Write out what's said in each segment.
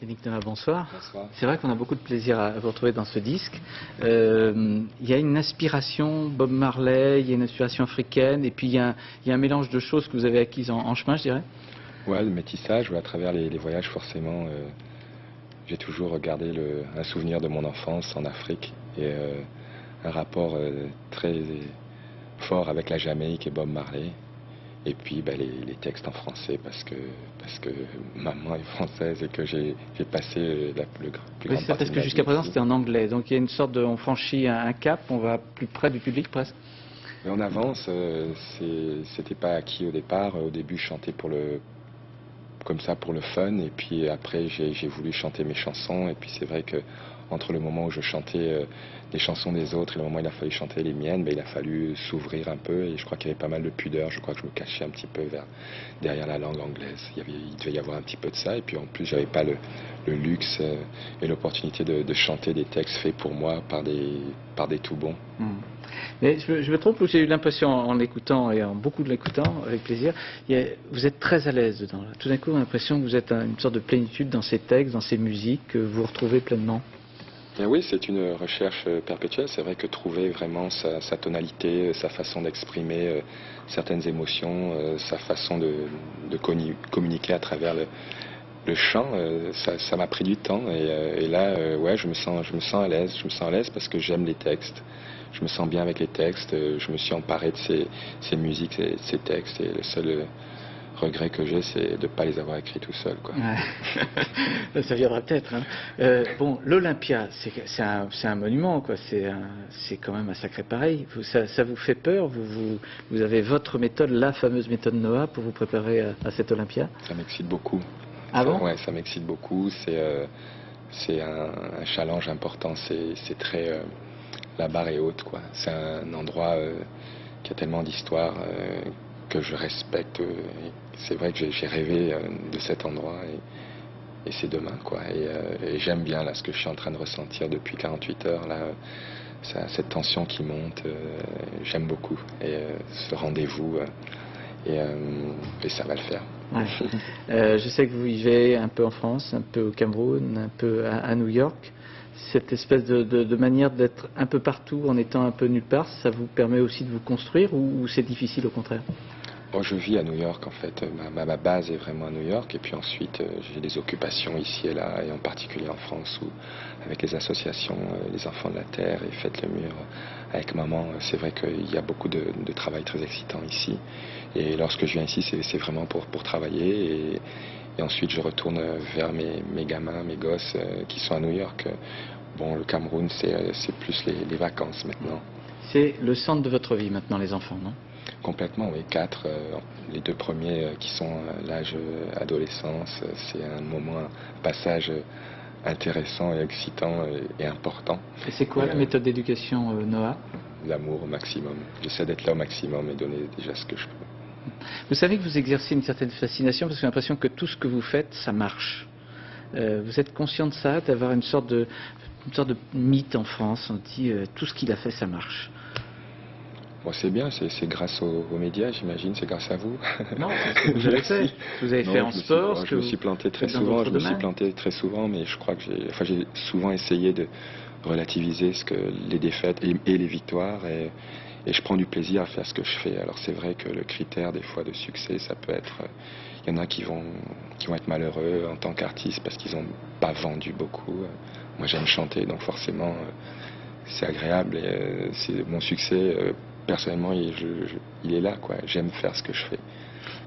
Yannick Noah, bonsoir. Bonsoir. C'est vrai qu'on a beaucoup de plaisir à vous retrouver dans ce disque. Il y a une inspiration Bob Marley, il y a une inspiration africaine, et puis il y a un mélange de choses que vous avez acquises en chemin, je dirais. Ouais, le métissage, ouais, à travers les voyages, forcément, j'ai toujours gardé un souvenir de mon enfance en Afrique et un rapport très fort avec la Jamaïque et Bob Marley. Et puis les textes en français parce que maman est française et que j'ai passé la plus Oui, grande c'est partie parce de que ma jusqu'à vie présent ici. c'était en anglais, donc il y a une sorte de, on franchit un cap, on va plus près du public presque. Mais on avance, c'était pas acquis au départ. Au début, je chantais comme ça pour le fun, et puis après j'ai voulu chanter mes chansons, et puis c'est vrai que entre le moment où je chantais des chansons des autres et le moment où il a fallu chanter les miennes, il a fallu s'ouvrir un peu, et je crois qu'il y avait pas mal de pudeur. Je crois que je me cachais un petit peu derrière la langue anglaise. Il devait y avoir un petit peu de ça, et puis en plus j'avais pas le luxe et l'opportunité de chanter des textes faits pour moi par des tout bons. Mais je me trompe ou j'ai eu l'impression en l'écoutant et en beaucoup de l'écoutant, avec plaisir, vous êtes très à l'aise dedans. Là. Tout d'un coup, on a l'impression que vous êtes une sorte de plénitude dans ces textes, dans ces musiques, que vous retrouvez pleinement. Bien oui, c'est une recherche perpétuelle. C'est vrai que trouver vraiment sa tonalité, sa façon d'exprimer certaines émotions, sa façon de communiquer à travers le chant, ça m'a pris du temps. Et là, ouais, je me sens à l'aise. Je me sens à l'aise parce que j'aime les textes. Je me sens bien avec les textes. Je me suis emparé de ces musiques, ces textes. Et le seul regret que j'ai, c'est de ne pas les avoir écrits tout seul, quoi. Ouais. Ça viendra peut-être. Hein. Bon, l'Olympia, c'est un monument, quoi. C'est quand même un sacré pareil. Ça vous fait peur vous avez votre méthode, la fameuse méthode Noah, pour vous préparer à cette Olympia? Ça m'excite beaucoup. Ah bon? Ouais, ça m'excite beaucoup. C'est un challenge important. C'est très la barre est haute, quoi. C'est un endroit qui a tellement d'histoire que je respecte. C'est vrai que j'ai rêvé de cet endroit et c'est demain, quoi. Et j'aime bien là ce que je suis en train de ressentir depuis 48 heures là. Cette tension qui monte, j'aime beaucoup. Et ce rendez-vous, et ça va le faire. Ouais. Je sais que vous vivez un peu en France, un peu au Cameroun, un peu à New York. Cette espèce de manière d'être un peu partout en étant un peu nulle part, ça vous permet aussi de vous construire ou c'est difficile au contraire? Bon, je vis à New York en fait. Ma base est vraiment à New York, et puis ensuite j'ai des occupations ici et là, et en particulier en France où avec les associations les Enfants de la Terre et Faites le Mur avec maman, c'est vrai qu'il y a beaucoup de travail très excitant ici. Et lorsque je viens ici, c'est vraiment pour travailler, et ensuite je retourne vers mes gamins, mes gosses qui sont à New York. Bon, le Cameroun, c'est plus les vacances maintenant. C'est le centre de votre vie maintenant, les enfants, non? Complètement, oui. 4, les 2 premiers qui sont à l'âge adolescence, c'est un moment, un passage intéressant et excitant et important. Et c'est quoi la méthode d'éducation Noah? L'amour au maximum. J'essaie d'être là au maximum et donner déjà ce que je peux. Vous savez que vous exercez une certaine fascination parce que j'ai l'impression que tout ce que vous faites, ça marche. Vous êtes conscient de ça, d'avoir une sorte de mythe en France, on dit tout ce qu'il a fait, ça marche. Bon, c'est bien, c'est grâce aux médias, j'imagine, c'est grâce à vous. Non, c'est ce que vous avez fait. Vous avez fait en sport. Je me suis planté très souvent, mais je crois que j'ai souvent essayé de relativiser les défaites et les victoires, et je prends du plaisir à faire ce que je fais. Alors c'est vrai que le critère des fois de succès, ça peut être, il y en a qui vont être malheureux en tant qu'artiste parce qu'ils n'ont pas vendu beaucoup. Moi j'aime chanter, donc forcément c'est agréable, et c'est mon succès. Personnellement, il est là, quoi. J'aime faire ce que je fais.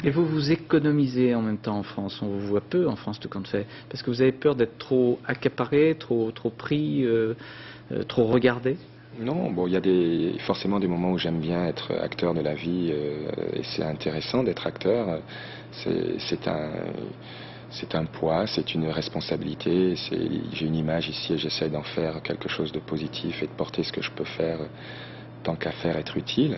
Et vous économisez en même temps en France. On vous voit peu en France, tout compte fait, parce que vous avez peur d'être trop accaparé, trop pris, trop regardé. Non, bon, il y a forcément des moments où j'aime bien être acteur de la vie, et c'est intéressant d'être acteur. C'est un poids, c'est une responsabilité. J'ai une image ici et j'essaie d'en faire quelque chose de positif et de porter ce que je peux faire, tant qu'à faire être utile.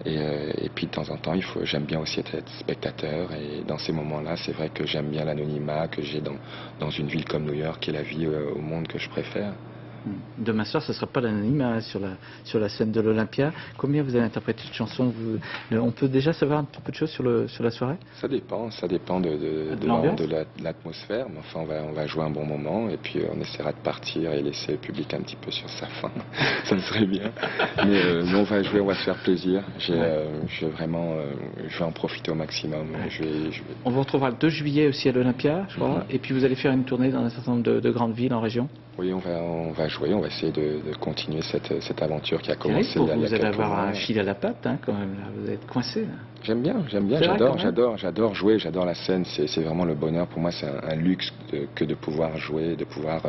Et puis de temps en temps, j'aime bien aussi être spectateur. Et dans ces moments-là, c'est vrai que j'aime bien l'anonymat que j'ai dans une ville comme New York, qui est la vie au monde que je préfère. Demain soir, ce ne sera pas l'anonymat sur la scène de l'Olympia. Combien vous avez interprété de chansons on peut déjà savoir un petit peu de choses sur la soirée? Ça dépend de l'atmosphère, mais enfin on va jouer un bon moment et puis on essaiera de partir et laisser le public un petit peu sur sa faim. Ça serait bien. Mais on va jouer, on va se faire plaisir. Je vais en profiter au maximum. On vous retrouvera le 2 juillet aussi à l'Olympia, je crois, et puis vous allez faire une tournée dans un certain nombre de grandes villes en région. Oui, on va jouer, on va essayer de continuer cette aventure qui a commencé il y a quelques mois. Vous allez avoir un fil à la patte, hein, quand même, là. Vous allez être coincé, là. J'aime bien, j'adore jouer, j'adore la scène, c'est vraiment le bonheur. Pour moi, c'est un luxe que de pouvoir jouer, de pouvoir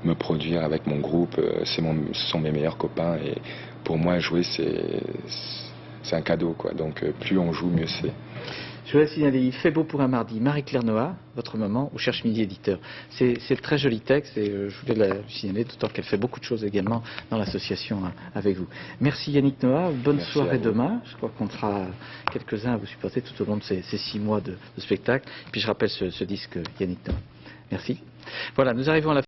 me produire avec mon groupe. Ce sont mes meilleurs copains et pour moi, jouer, c'est un cadeau, quoi. Donc, plus on joue, mieux c'est. Je voulais signaler, il fait beau pour un mardi. Marie-Claire Noah, votre maman, au Cherche Midi éditeur. C'est le très joli texte et je voulais la signaler, d'autant qu'elle fait beaucoup de choses également dans l'association avec vous. Merci Yannick Noah, bonne soirée demain. Je crois qu'on sera quelques-uns à vous supporter tout au long de ces 6 mois de spectacle. Puis je rappelle ce disque Yannick Noah. Merci. Voilà, nous arrivons à la